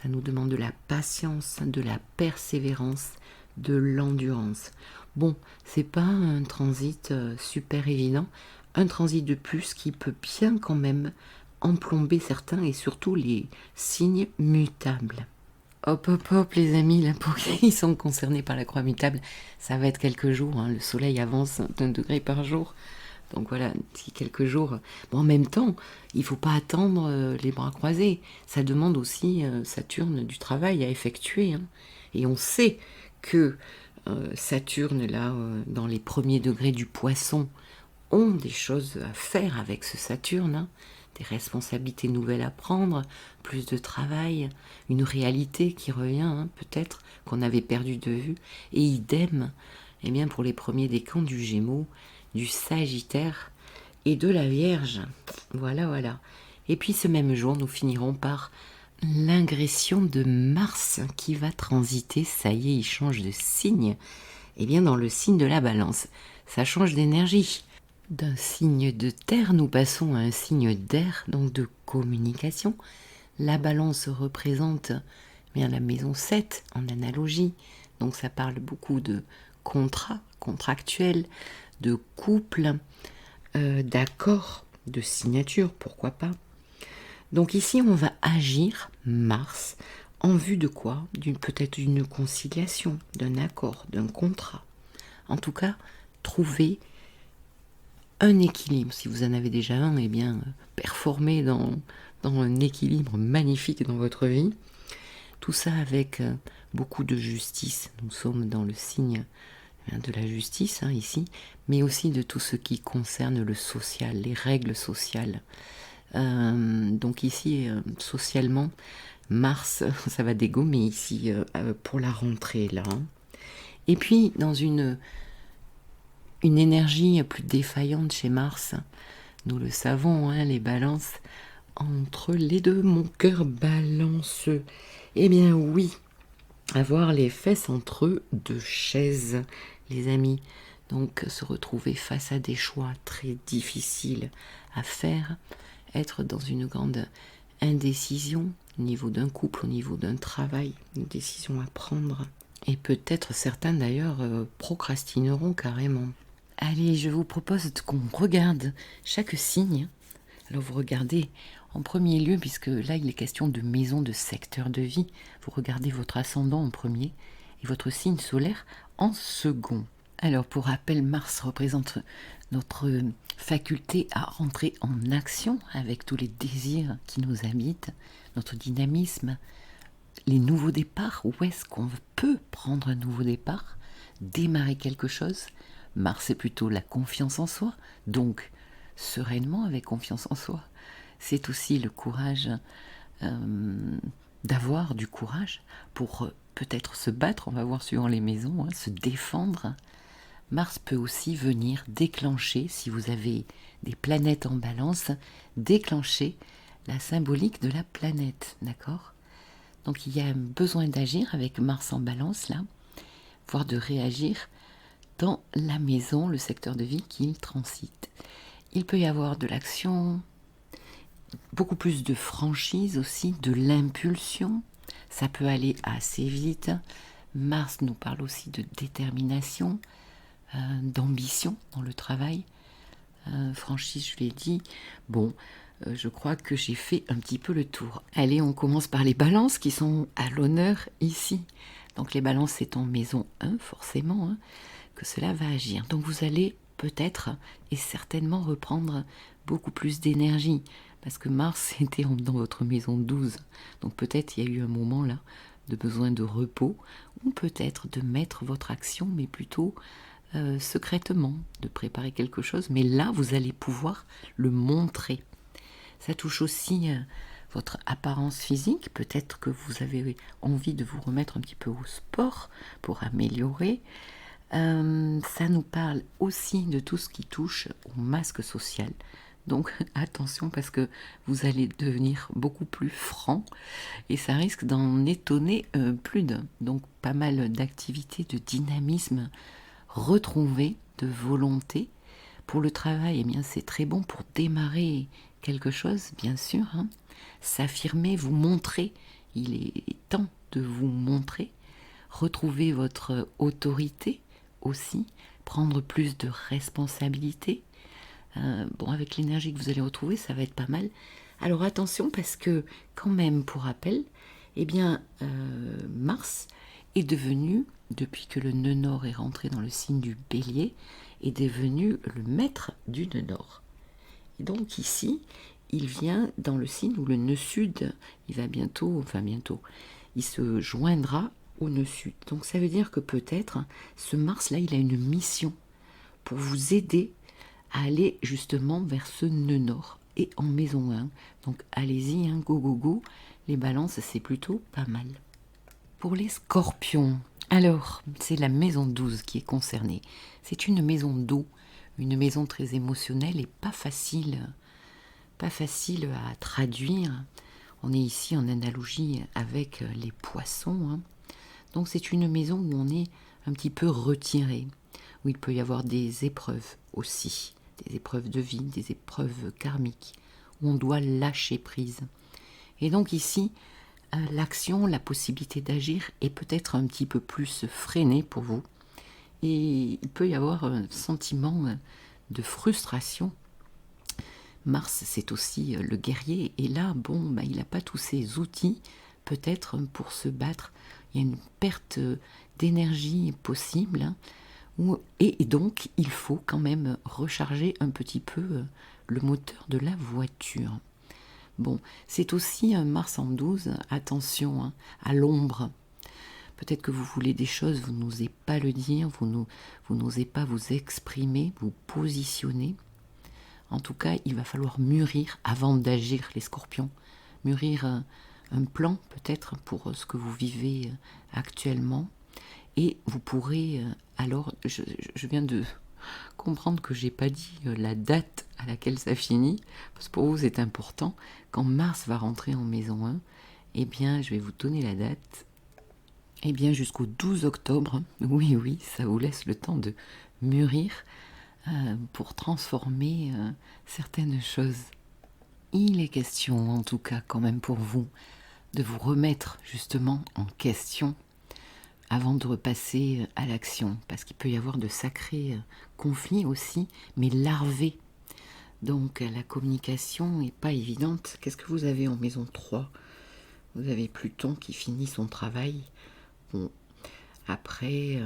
Ça nous demande de la patience, de la persévérance, de l'endurance. Bon, c'est pas un transit super évident, un transit de plus qui peut bien quand même emplomber certains et surtout les signes mutables. Hop hop hop les amis, là pour qui sont concernés par la croix mutable, ça va être quelques jours, le soleil avance d'1 degré par jour. Donc voilà, d'ici quelques jours. Bon, en même temps, il ne faut pas attendre les bras croisés. Ça demande aussi, Saturne, du travail à effectuer. Et on sait que Saturne, là, dans les premiers degrés du Poisson, ont des choses à faire avec ce Saturne. Des responsabilités nouvelles à prendre, plus de travail, une réalité qui revient, peut-être, qu'on avait perdu de vue. Et idem, eh bien, pour les premiers décans du Gémeaux, du Sagittaire et de la Vierge. Voilà, voilà. Et puis ce même jour, nous finirons par l'ingression de Mars qui va transiter, ça y est, il change de signe, et bien dans le signe de la Balance. Ça change d'énergie. D'un signe de terre, nous passons à un signe d'air, donc de communication. La Balance représente bien la maison 7 en analogie, donc ça parle beaucoup de contrat, contractuel, de couple, d'accord, de signature, pourquoi pas. Donc ici, on va agir, Mars, en vue de quoi? Peut-être d'une conciliation, d'un accord, d'un contrat. En tout cas, trouver un équilibre. Si vous en avez déjà un, eh bien, performez dans un équilibre magnifique dans votre vie. Tout ça avec beaucoup de justice. Nous sommes dans le signe de la justice ici, mais aussi de tout ce qui concerne le social, les règles sociales. Donc ici, socialement, Mars, ça va dégommer ici pour la rentrée là. Et puis dans une énergie plus défaillante chez Mars, nous le savons, les balances, entre les deux, mon cœur balance. Eh bien oui, avoir les fesses entre deux chaises, les amis. Donc se retrouver face à des choix très difficiles à faire, être dans une grande indécision au niveau d'un couple, au niveau d'un travail, une décision à prendre. Et peut-être certains d'ailleurs procrastineront carrément. Allez, je vous propose qu'on regarde chaque signe. Alors vous regardez en premier lieu, puisque là il est question de maison, de secteur de vie, vous regardez votre ascendant en premier et votre signe solaire en second. Alors pour rappel, Mars représente notre faculté à rentrer en action avec tous les désirs qui nous habitent, notre dynamisme, les nouveaux départs, où est-ce qu'on peut prendre un nouveau départ, démarrer quelque chose. Mars est plutôt la confiance en soi, donc sereinement avec confiance en soi. C'est aussi le courage, d'avoir du courage pour peut-être se battre, on va voir suivant les maisons, se défendre. Mars peut aussi venir déclencher, si vous avez des planètes en balance, déclencher la symbolique de la planète, d'accord? Donc il y a besoin d'agir avec Mars en balance là, voire de réagir dans la maison, le secteur de vie qu'il transite. Il peut y avoir de l'action, beaucoup plus de franchise aussi, de l'impulsion. Ça peut aller assez vite. Mars nous parle aussi de détermination, d'ambition dans le travail. Franchise, je l'ai dit. Bon, je crois que j'ai fait un petit peu le tour. Allez, on commence par les balances qui sont à l'honneur ici. Donc les balances, c'est en maison 1, forcément, hein, que cela va agir. Donc vous allez peut-être et certainement reprendre beaucoup plus d'énergie, parce que Mars était dans votre maison 12. Donc peut-être il y a eu un moment là de besoin de repos, ou peut-être de mettre votre action, mais plutôt secrètement, de préparer quelque chose. Mais là, vous allez pouvoir le montrer. Ça touche aussi votre apparence physique. Peut-être que vous avez envie de vous remettre un petit peu au sport pour améliorer. Ça nous parle aussi de tout ce qui touche au masque social. Donc attention, parce que vous allez devenir beaucoup plus franc et ça risque d'en étonner plus d'un. Donc pas mal d'activités, de dynamisme retrouvé, de volonté. Pour le travail, eh bien, c'est très bon pour démarrer quelque chose, bien sûr. Hein. S'affirmer, vous montrer. Il est temps de vous montrer. Retrouver votre autorité aussi. Prendre plus de responsabilité. Bon, avec l'énergie que vous allez retrouver, ça va être pas mal. Alors attention, parce que quand même, pour rappel, eh bien, Mars est devenu, depuis que le nœud nord est rentré dans le signe du Bélier, est devenu le maître du nœud nord. Et donc ici, il vient dans le signe où le nœud sud, il va bientôt, il se joindra au nœud sud. Donc ça veut dire que peut-être, ce Mars-là, il a une mission pour vous aider à aller justement vers ce nœud nord et en maison 1. Donc allez-y, hein, go go go, les balances, c'est plutôt pas mal. Pour les scorpions, alors c'est la maison 12 qui est concernée. C'est une maison d'eau, une maison très émotionnelle et pas facile à traduire. On est ici en analogie avec les poissons, hein. Donc c'est une maison où on est un petit peu retiré, où il peut y avoir des épreuves aussi, des épreuves de vie, des épreuves karmiques, où on doit lâcher prise. Et donc ici, l'action, la possibilité d'agir est peut-être un petit peu plus freinée pour vous. Et il peut y avoir un sentiment de frustration. Mars, c'est aussi le guerrier. Et là, bon, il n'a pas tous ses outils, peut-être, pour se battre. Il y a une perte d'énergie possible. Hein, et donc, il faut quand même recharger un petit peu le moteur de la voiture. Bon, c'est aussi un Mars en 12, attention, hein, à l'ombre. Peut-être que vous voulez des choses, vous n'osez pas le dire, vous n'osez pas vous exprimer, vous positionner. En tout cas, il va falloir mûrir avant d'agir, les scorpions. Mûrir un plan peut-être pour ce que vous vivez actuellement. Et vous pourrez, alors, je viens de comprendre que j'ai pas dit la date à laquelle ça finit, parce que pour vous c'est important. Quand Mars va rentrer en maison 1, eh bien, je vais vous donner la date. Eh bien, jusqu'au 12 octobre, oui, ça vous laisse le temps de mûrir pour transformer certaines choses. Il est question, en tout cas, quand même pour vous, de vous remettre justement en question avant de repasser à l'action, parce qu'il peut y avoir de sacrés conflits aussi, mais larvés. Donc la communication n'est pas évidente. Qu'est-ce que vous avez en maison 3 ? Vous avez Pluton qui finit son travail. Bon, après,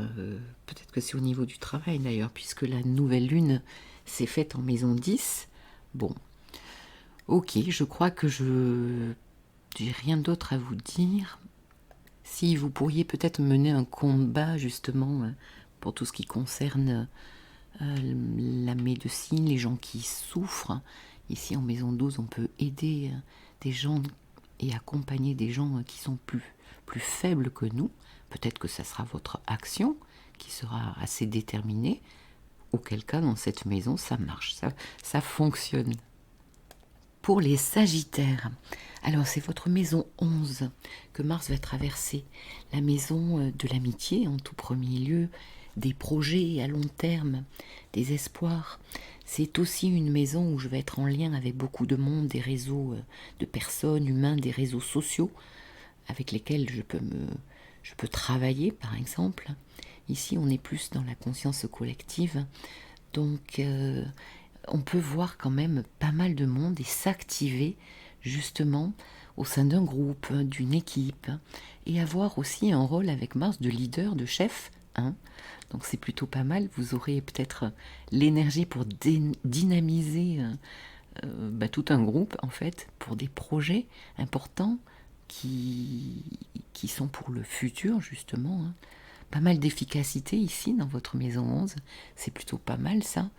peut-être que c'est au niveau du travail d'ailleurs, puisque la nouvelle lune s'est faite en maison 10. Bon, ok, je crois que j'ai rien d'autre à vous dire. Si vous pourriez peut-être mener un combat justement pour tout ce qui concerne la médecine, les gens qui souffrent. Ici en maison 12, on peut aider des gens et accompagner des gens qui sont plus faibles que nous. Peut-être que ça sera votre action qui sera assez déterminée auquel cas dans cette maison ça marche, ça fonctionne. Pour les Sagittaires, alors c'est votre maison 11 que Mars va traverser, la maison de l'amitié en tout premier lieu, des projets à long terme, des espoirs. C'est aussi une maison où je vais être en lien avec beaucoup de monde, des réseaux de personnes, humains, des réseaux sociaux avec lesquels je peux travailler par exemple. Ici on est plus dans la conscience collective, donc on peut voir quand même pas mal de monde et s'activer justement au sein d'un groupe, d'une équipe, et avoir aussi un rôle avec Mars de leader, de chef. Donc c'est plutôt pas mal, vous aurez peut-être l'énergie pour dynamiser tout un groupe en fait, pour des projets importants qui sont pour le futur justement. Pas mal d'efficacité ici dans votre maison 11, c'est plutôt pas mal ça.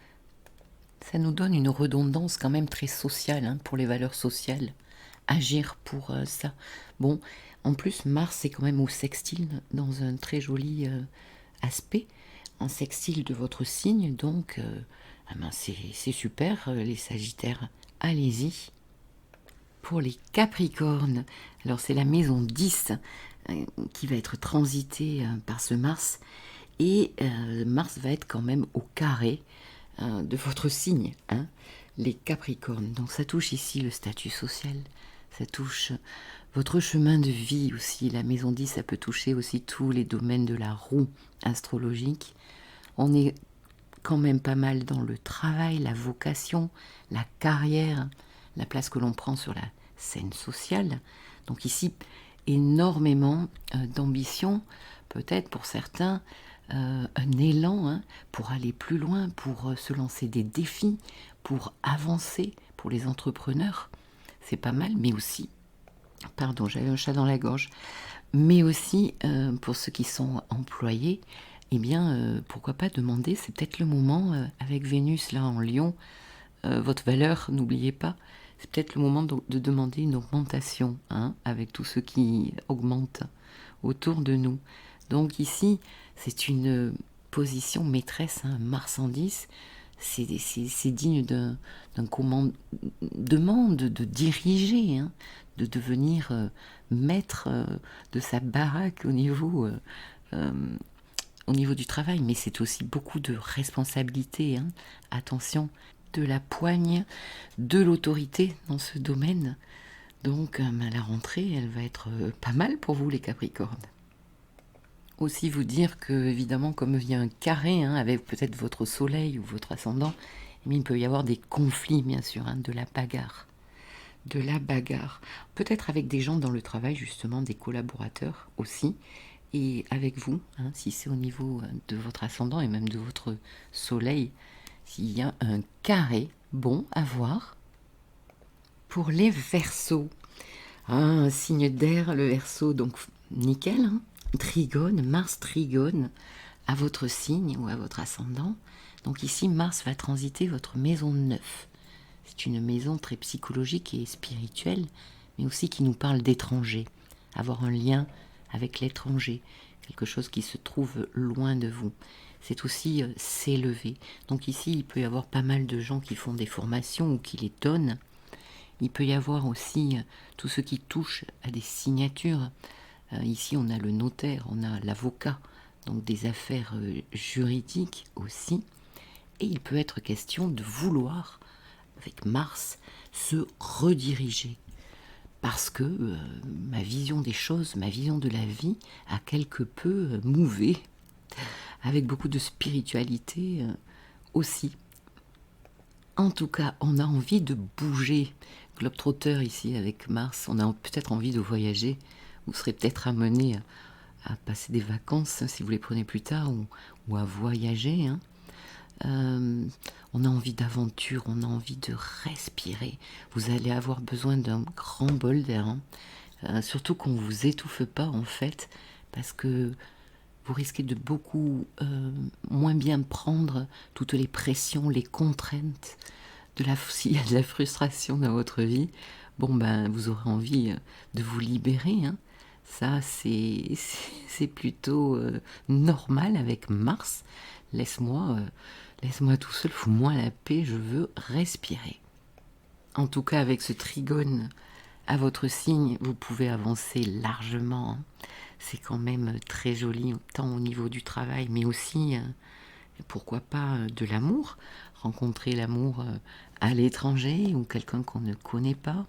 Ça nous donne une redondance quand même très sociale, pour les valeurs sociales. Agir pour ça. Bon, en plus, Mars est quand même au sextile, dans un très joli aspect, en sextile de votre signe, donc c'est super, les Sagittaires, allez-y. Pour les Capricornes, alors c'est la maison 10 qui va être transitée par ce Mars, et Mars va être quand même au carré de votre signe, les Capricornes. Donc ça touche ici le statut social, ça touche votre chemin de vie aussi. La maison 10, ça peut toucher aussi tous les domaines de la roue astrologique. On est quand même pas mal dans le travail, la vocation, la carrière, la place que l'on prend sur la scène sociale. Donc ici, énormément d'ambition, peut-être pour certains, un élan pour aller plus loin, pour se lancer des défis, pour avancer, pour les entrepreneurs. C'est pas mal, mais aussi, pardon, j'avais un chat dans la gorge, mais aussi pour ceux qui sont employés, eh bien, pourquoi pas demander, c'est peut-être le moment, avec Vénus là en Lion, votre valeur, n'oubliez pas, c'est peut-être le moment de demander une augmentation, avec tout ce qui augmente autour de nous. Donc ici, c'est une position maîtresse, Mars en 10, c'est digne d'un commandement de diriger, de devenir maître de sa baraque au niveau du travail, mais c'est aussi beaucoup de responsabilité, attention, de la poigne, de l'autorité dans ce domaine. Donc à la rentrée, elle va être pas mal pour vous les Capricornes. Aussi vous dire que, évidemment, comme il y a un carré avec peut-être votre soleil ou votre ascendant, il peut y avoir des conflits, bien sûr, de la bagarre. De la bagarre. Peut-être avec des gens dans le travail, justement, des collaborateurs aussi, et avec vous, si c'est au niveau de votre ascendant et même de votre soleil, s'il y a un carré bon à voir. Pour les Verseaux, un signe d'air, le Verseau, donc nickel, Trigone, Mars Trigone, à votre signe ou à votre ascendant. Donc ici, Mars va transiter votre maison 9. C'est une maison très psychologique et spirituelle, mais aussi qui nous parle d'étrangers. Avoir un lien avec l'étranger, quelque chose qui se trouve loin de vous. C'est aussi s'élever. Donc ici, il peut y avoir pas mal de gens qui font des formations ou qui les donnent. Il peut y avoir aussi tout ce qui touche à des signatures. Ici, on a le notaire, on a l'avocat, donc des affaires juridiques aussi. Et il peut être question de vouloir, avec Mars, se rediriger. Parce que ma vision des choses, ma vision de la vie a quelque peu mouvé, avec beaucoup de spiritualité aussi. En tout cas, on a envie de bouger. Globetrotter ici avec Mars, on a peut-être envie de voyager. Vous serez peut-être amené à passer des vacances si vous les prenez plus tard ou à voyager. On a envie d'aventure, on a envie de respirer. Vous allez avoir besoin d'un grand bol d'air. Surtout qu'on ne vous étouffe pas en fait, parce que vous risquez de beaucoup moins bien prendre toutes les pressions, les contraintes. S'il y a de la frustration dans votre vie, vous aurez envie de vous libérer. Ça, c'est plutôt normal avec Mars. Laisse-moi Laisse-moi tout seul, fous-moi la paix, je veux respirer. En tout cas, avec ce trigone à votre signe, vous pouvez avancer largement. C'est quand même très joli, tant au niveau du travail, mais aussi, pourquoi pas, de l'amour. Rencontrer l'amour à l'étranger ou quelqu'un qu'on ne connaît pas,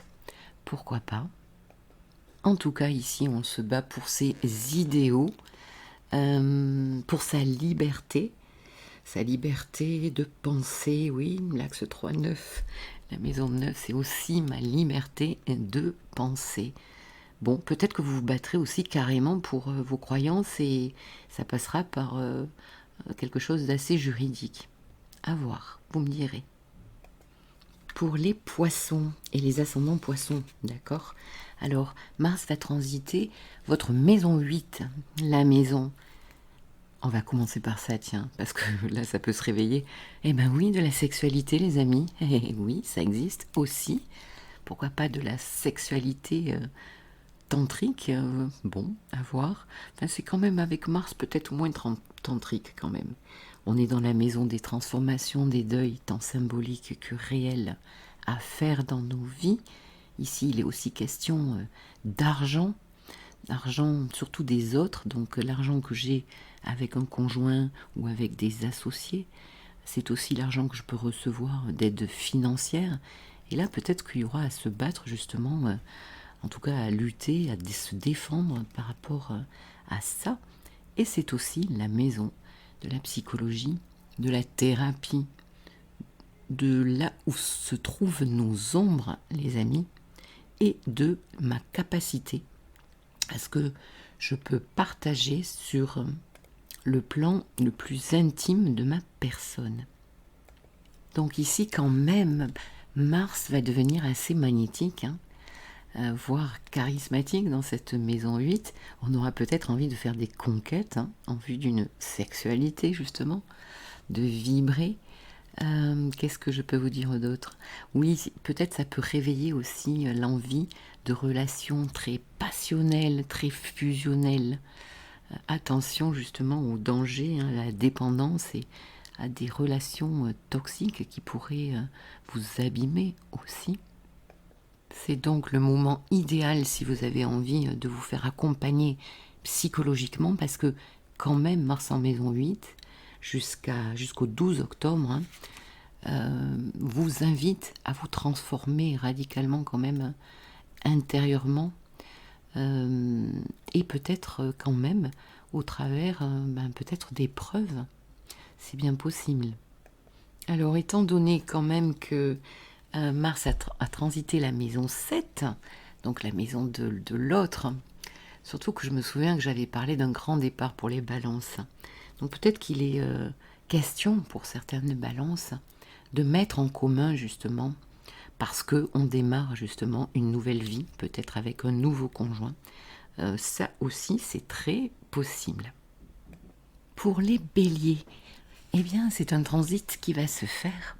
pourquoi pas. En tout cas, ici, on se bat pour ses idéaux, pour sa liberté de penser, oui, l'axe 3-9, la maison 9, c'est aussi ma liberté de penser. Bon, peut-être que vous vous battrez aussi carrément pour vos croyances et ça passera par quelque chose d'assez juridique. À voir, vous me direz. Pour les poissons et les ascendants poissons, d'accord? Alors, Mars va transiter votre maison 8, la maison. On va commencer par ça, tiens, parce que là, ça peut se réveiller. Eh ben oui, de la sexualité, les amis. Eh oui, ça existe aussi. Pourquoi pas de la sexualité tantrique, bon, à voir. Enfin, c'est quand même avec Mars peut-être moins tantrique quand même. On est dans la maison des transformations, des deuils, tant symboliques que réels, à faire dans nos vies. Ici, il est aussi question d'argent, surtout des autres, donc l'argent que j'ai avec un conjoint ou avec des associés, c'est aussi l'argent que je peux recevoir d'aide financière. Et là, peut-être qu'il y aura à se battre justement, en tout cas à lutter, à se défendre par rapport à ça. Et c'est aussi la maison de la psychologie, de la thérapie, de là où se trouvent nos ombres, les amis, et de ma capacité à ce que je peux partager sur le plan le plus intime de ma personne. Donc ici, quand même, Mars va devenir assez magnétique, voire charismatique dans cette maison 8. On aura peut-être envie de faire des conquêtes en vue d'une sexualité, justement, de vibrer. Qu'est-ce que je peux vous dire d'autre? Oui, peut-être ça peut réveiller aussi l'envie de relations très passionnelles, très fusionnelles. Attention justement au danger, à la dépendance et à des relations toxiques qui pourraient vous abîmer aussi. C'est donc le moment idéal si vous avez envie de vous faire accompagner psychologiquement parce que quand même Mars en maison 8 jusqu'au 12 octobre vous invite à vous transformer radicalement quand même intérieurement et peut-être quand même au travers peut-être d'épreuves. C'est bien possible. Alors étant donné quand même que Mars a transité la maison 7, donc la maison de l'autre, surtout que je me souviens que j'avais parlé d'un grand départ pour les balances. Donc peut-être qu'il est question pour certaines balances de mettre en commun justement, parce qu'on démarre justement une nouvelle vie, peut-être avec un nouveau conjoint. Ça aussi, c'est très possible. Pour les béliers, eh bien, c'est un transit qui va se faire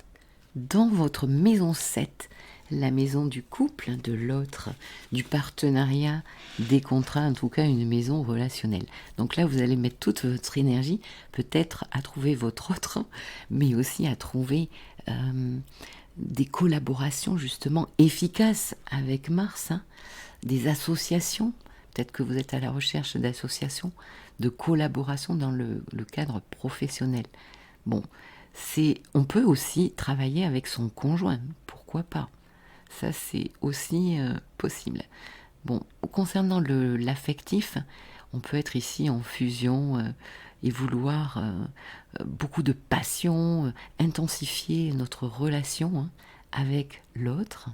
dans votre maison 7, la maison du couple, de l'autre, du partenariat, des contrats, en tout cas une maison relationnelle. Donc là, vous allez mettre toute votre énergie, peut-être à trouver votre autre, mais aussi à trouver des collaborations justement efficaces avec Mars, des associations. Peut-être que vous êtes à la recherche d'associations, de collaborations dans le cadre professionnel. Bon, on peut aussi travailler avec son conjoint, pourquoi pas? Ça, c'est aussi possible. Bon, concernant l'affectif, on peut être ici en fusion et vouloir beaucoup de passion, intensifier notre relation avec l'autre.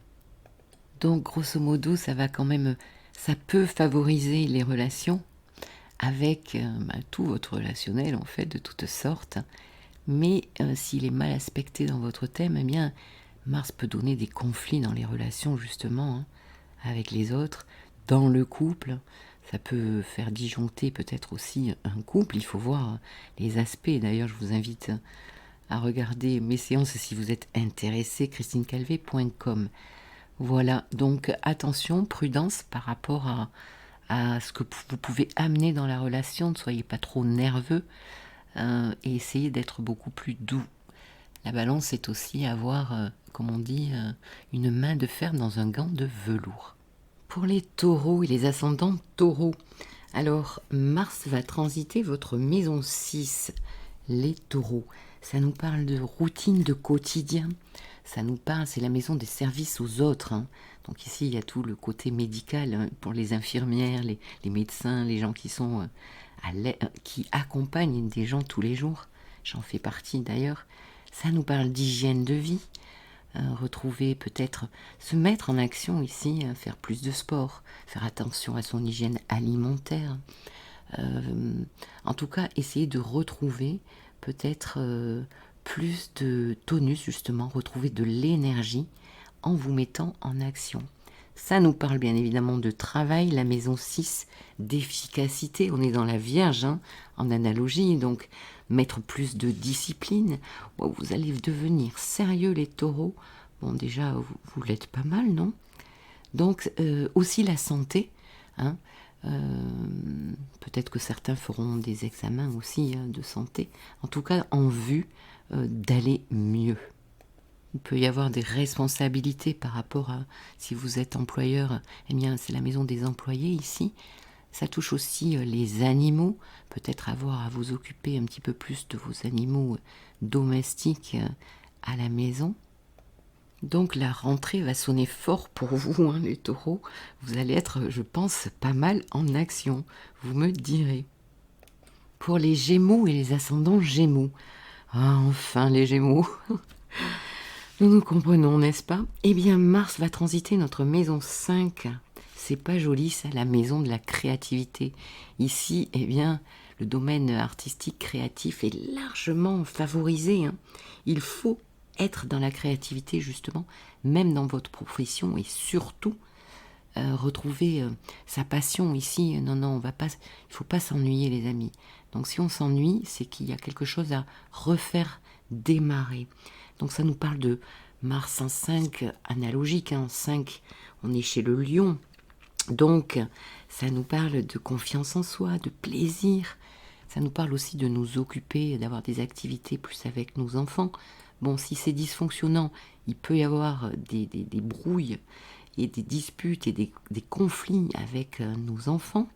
Donc, grosso modo, ça peut favoriser les relations avec tout votre relationnel, en fait, de toutes sortes. Mais s'il est mal aspecté dans votre thème, eh bien, Mars peut donner des conflits dans les relations, justement, avec les autres, dans le couple. Ça peut faire disjoncter peut-être aussi un couple. Il faut voir les aspects. D'ailleurs, je vous invite à regarder mes séances si vous êtes intéressé, christinecalvé.com. Voilà, donc attention, prudence par rapport à ce que vous pouvez amener dans la relation. Ne soyez pas trop nerveux et essayez d'être beaucoup plus doux. La balance, c'est aussi avoir, comme on dit, une main de fer dans un gant de velours. Pour les taureaux et les ascendants taureaux, alors Mars va transiter votre maison 6, les taureaux. Ça nous parle de routine, de quotidien. Ça nous parle, c'est la maison des services aux autres. Donc ici, il y a tout le côté médical pour les infirmières, les médecins, les gens qui sont qui accompagnent des gens tous les jours. J'en fais partie d'ailleurs. Ça nous parle d'hygiène de vie. Retrouver peut-être, se mettre en action ici, faire plus de sport, faire attention à son hygiène alimentaire. En tout cas, essayer de retrouver peut-être plus de tonus, justement, retrouver de l'énergie en vous mettant en action. Ça nous parle bien évidemment de travail, la maison 6, d'efficacité. On est dans la Vierge, en analogie, donc mettre plus de discipline. Bon, vous allez devenir sérieux, les taureaux. Bon, déjà, vous l'êtes pas mal, non? Donc, aussi la santé. Peut-être que certains feront des examens aussi de santé. En tout cas, en vue d'aller mieux. Il peut y avoir des responsabilités par rapport à, si vous êtes employeur, eh bien c'est la maison des employés ici. Ça touche aussi les animaux, peut-être avoir à vous occuper un petit peu plus de vos animaux domestiques à la maison. Donc la rentrée va sonner fort pour vous, les taureaux. Vous allez être, je pense, pas mal en action, vous me direz. Pour les gémeaux et les ascendants gémeaux, enfin les gémeaux. Nous comprenons, n'est-ce pas? Eh bien, Mars va transiter notre maison 5. C'est pas joli, ça, la maison de la créativité. Ici, eh bien, le domaine artistique créatif est largement favorisé. Il faut être dans la créativité, justement, même dans votre profession, et surtout retrouver sa passion ici. Non, il ne faut pas s'ennuyer, les amis. Donc, si on s'ennuie, c'est qu'il y a quelque chose à refaire démarrer. Donc ça nous parle de Mars en 5, analogique, 5, on est chez le lion. Donc ça nous parle de confiance en soi, de plaisir. Ça nous parle aussi de nous occuper, d'avoir des activités plus avec nos enfants. Bon, si c'est dysfonctionnant, il peut y avoir des brouilles et des disputes et des conflits avec nos enfants.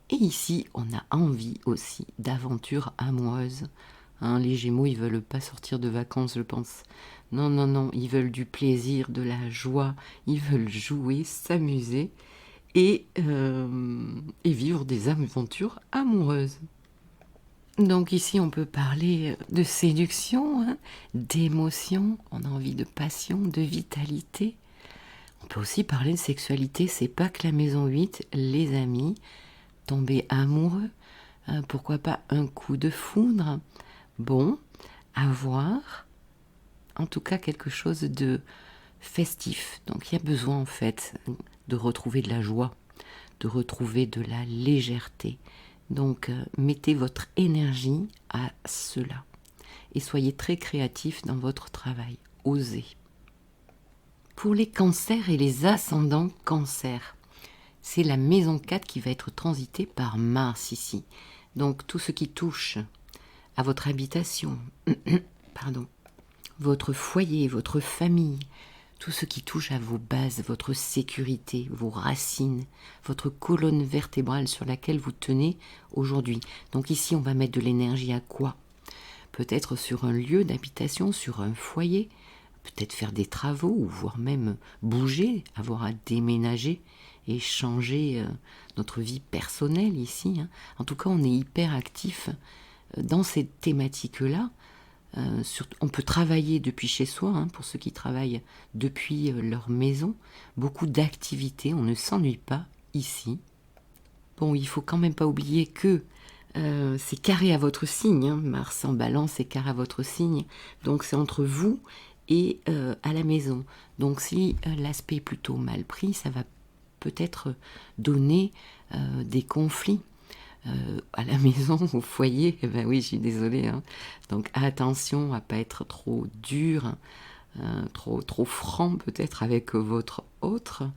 Et ici, on a envie aussi d'aventures amoureuses. Les Gémeaux, ils veulent pas sortir de vacances, je pense. Non, ils veulent du plaisir, de la joie. Ils veulent jouer, s'amuser et vivre des aventures amoureuses. Donc ici, on peut parler de séduction, d'émotion. On a envie de passion, de vitalité. On peut aussi parler de sexualité. C'est pas que la maison 8, les amis, tomber amoureux. Pourquoi pas un coup de foudre? Bon, avoir en tout cas quelque chose de festif. Donc il y a besoin en fait de retrouver de la joie, de retrouver de la légèreté. Donc mettez votre énergie à cela et soyez très créatifs dans votre travail. Osez. Pour les cancers et les ascendants cancers, c'est la maison 4 qui va être transitée par Mars ici. Donc tout ce qui touche à votre habitation, votre foyer, votre famille, tout ce qui touche à vos bases, votre sécurité, vos racines, votre colonne vertébrale sur laquelle vous tenez aujourd'hui. Donc ici, on va mettre de l'énergie à quoi? Peut-être sur un lieu d'habitation, sur un foyer, peut-être faire des travaux, ou voire même bouger, avoir à déménager et changer notre vie personnelle ici. En tout cas, on est hyper actif dans ces thématiques-là. On peut travailler depuis chez soi, pour ceux qui travaillent depuis leur maison. Beaucoup d'activités, on ne s'ennuie pas ici. Bon, il faut quand même pas oublier que c'est carré à votre signe. Mars en balance est carré à votre signe. Donc c'est entre vous et à la maison. Donc si l'aspect est plutôt mal pris, ça va peut-être donner des conflits. À la maison, au foyer, oui, je suis désolée. Donc attention à pas être trop dur, trop franc peut-être avec votre autre.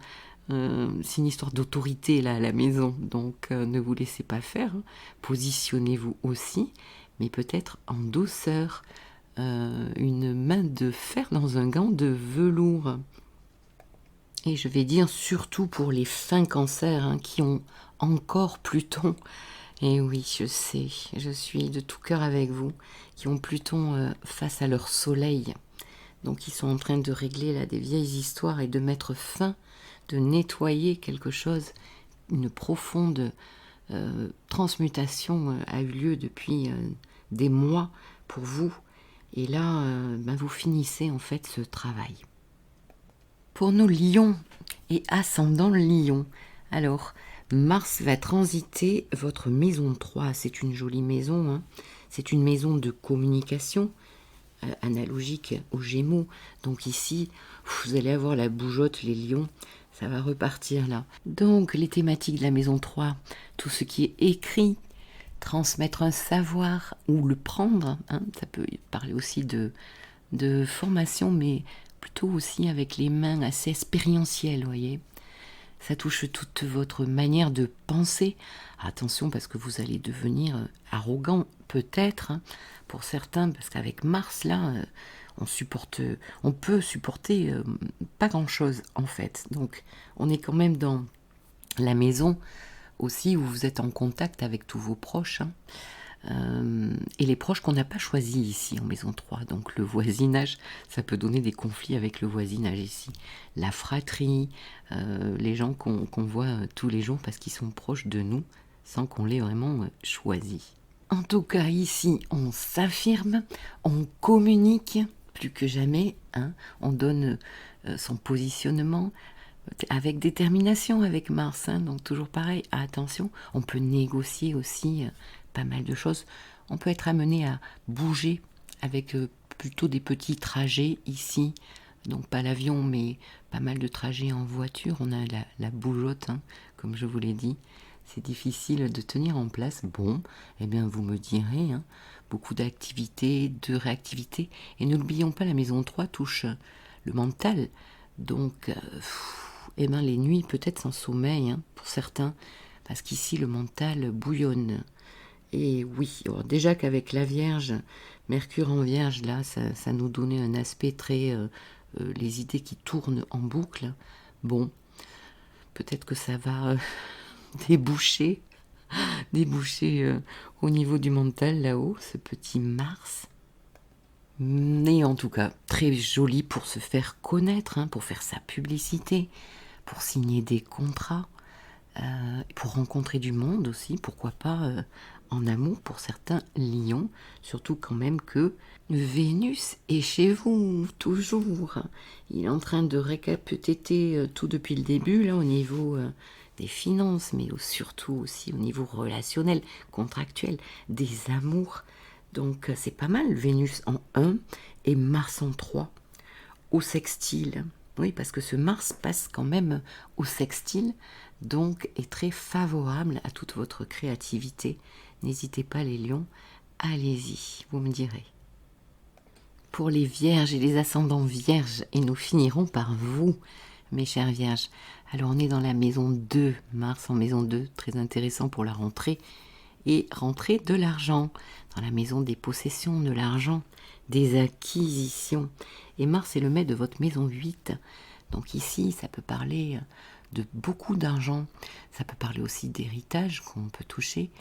C'est une histoire d'autorité là à la maison, donc ne vous laissez pas faire. Positionnez-vous aussi, mais peut-être en douceur. une main de fer dans un gant de velours. Et je vais dire surtout pour les fins cancers hein, qui ont encore Pluton. Et oui, je sais, je suis de tout cœur avec vous, qui ont Pluton face à leur soleil. Donc ils sont en train de régler là des vieilles histoires et de mettre fin, de nettoyer quelque chose. Une profonde transmutation a eu lieu depuis des mois pour vous. Et là, vous finissez en fait ce travail. Pour nos lions et ascendant lion, alors Mars va transiter votre maison 3. C'est une jolie maison, hein. C'est une maison de communication analogique aux Gémeaux. Donc ici, vous allez avoir la bougeotte, les lions, ça va repartir là. Donc les thématiques de la maison 3, tout ce qui est écrit, transmettre un savoir ou le prendre, hein, ça peut parler aussi de formation, mais plutôt aussi avec les mains assez expérientielles, vous voyez. Ça touche toute votre manière de penser. Attention parce que vous allez devenir arrogant, peut-être, hein, pour certains, parce qu'avec Mars, là, on peut supporter pas grand-chose, en fait. Donc, on est quand même dans la maison aussi où vous êtes en contact avec tous vos proches, hein. Et les proches qu'on n'a pas choisis ici en maison 3. Donc le voisinage, ça peut donner des conflits avec le voisinage ici. La fratrie, les gens qu'on voit tous les jours parce qu'ils sont proches de nous sans qu'on l'ait vraiment choisi. En tout cas ici, on s'affirme, on communique plus que jamais, hein, on donne son positionnement avec détermination avec Mars, hein, donc toujours pareil, attention, on peut négocier aussi pas mal de choses. On peut être amené à bouger avec plutôt des petits trajets ici. Donc pas l'avion, mais pas mal de trajets en voiture. On a la bougeotte, hein, comme je vous l'ai dit. C'est difficile de tenir en place. Bon, eh bien vous me direz, hein, beaucoup d'activités, de réactivité. Et n'oublions pas, la maison 3 touche le mental. Donc, les nuits peut-être sans sommeil, hein, pour certains. Parce qu'ici, le mental bouillonne. Et oui, alors déjà qu'avec la Vierge, Mercure en Vierge, là, ça nous donnait un aspect très... les idées qui tournent en boucle. Bon, peut-être que ça va déboucher au niveau du mental, là-haut, ce petit Mars. Mais en tout cas, très joli pour se faire connaître, hein, pour faire sa publicité, pour signer des contrats, pour rencontrer du monde aussi, pourquoi pas... en amour pour certains lions, surtout quand même que Vénus est chez vous, toujours. Il est en train de récapituler tout depuis le début, là, au niveau des finances, mais surtout aussi au niveau relationnel, contractuel, des amours. Donc c'est pas mal, Vénus en 1 et Mars en 3, au sextile. Oui, parce que ce Mars passe quand même au sextile, donc est très favorable à toute votre créativité. N'hésitez pas les lions, allez-y, vous me direz. Pour les vierges et les ascendants vierges, et nous finirons par vous, mes chères vierges. Alors on est dans la maison 2, Mars en maison 2, très intéressant pour la rentrée. Et rentrée de l'argent, dans la maison des possessions, de l'argent, des acquisitions. Et Mars est le maître de votre maison 8. Donc ici, ça peut parler de beaucoup d'argent. Ça peut parler aussi d'héritage qu'on peut toucher,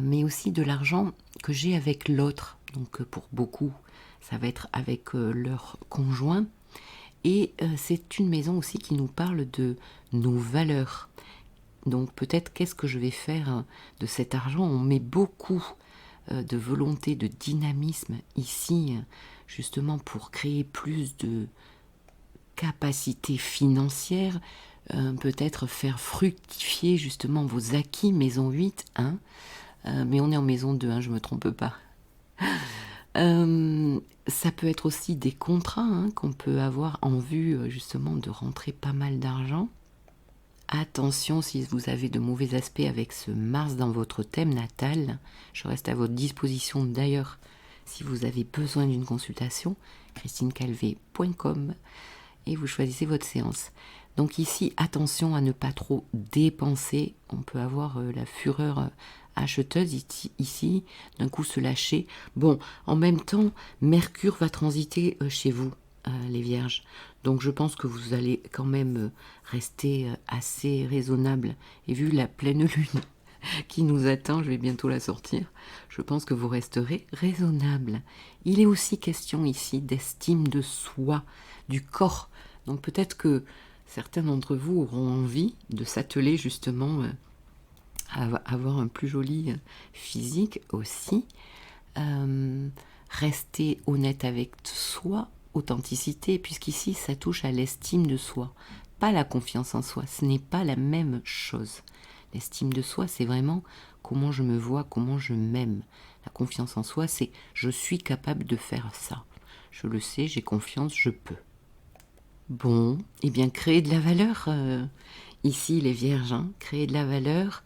mais aussi de l'argent que j'ai avec l'autre. Donc pour beaucoup, ça va être avec leur conjoint. Et c'est une maison aussi qui nous parle de nos valeurs. Donc peut-être qu'est-ce que je vais faire de cet argent. On met beaucoup de volonté, de dynamisme ici, justement pour créer plus de capacité financière, peut-être faire fructifier justement vos acquis, maison 8, hein, mais on est en maison 2, hein, je ne me trompe pas. Ça peut être aussi des contrats, hein, qu'on peut avoir en vue justement de rentrer pas mal d'argent. Attention si vous avez de mauvais aspects avec ce Mars dans votre thème natal. Je reste à votre disposition d'ailleurs si vous avez besoin d'une consultation, christinecalvé.com, et vous choisissez votre séance. Donc ici, attention à ne pas trop dépenser. On peut avoir la fureur acheteuse ici, d'un coup se lâcher. Bon, en même temps, Mercure va transiter chez vous, les Vierges. Donc je pense que vous allez quand même rester assez raisonnable. Et vu la pleine lune qui nous attend, je vais bientôt la sortir, je pense que vous resterez raisonnable. Il est aussi question ici d'estime de soi, du corps. Donc peut-être que certains d'entre vous auront envie de s'atteler justement à avoir un plus joli physique aussi. Rester honnête avec soi, authenticité, puisqu'ici ça touche à l'estime de soi, pas la confiance en soi, ce n'est pas la même chose. L'estime de soi, c'est vraiment comment je me vois, comment je m'aime. La confiance en soi, c'est je suis capable de faire ça. Je le sais, j'ai confiance, je peux. Bon, eh bien créer de la valeur, ici les Vierges, hein, créer de la valeur,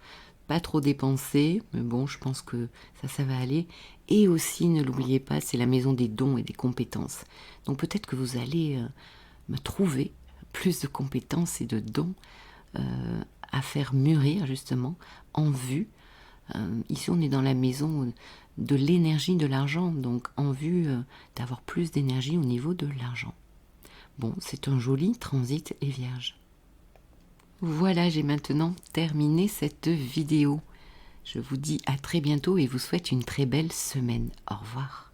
pas trop dépenser, mais bon, je pense que ça va aller. Et aussi, ne l'oubliez pas, c'est la maison des dons et des compétences. Donc peut-être que vous allez me trouver plus de compétences et de dons à faire mûrir justement en vue. Ici, on est dans la maison de l'énergie, de l'argent, donc en vue d'avoir plus d'énergie au niveau de l'argent. Bon, c'est un joli transit, les Vierges. Voilà, j'ai maintenant terminé cette vidéo. Je vous dis à très bientôt et vous souhaite une très belle semaine. Au revoir.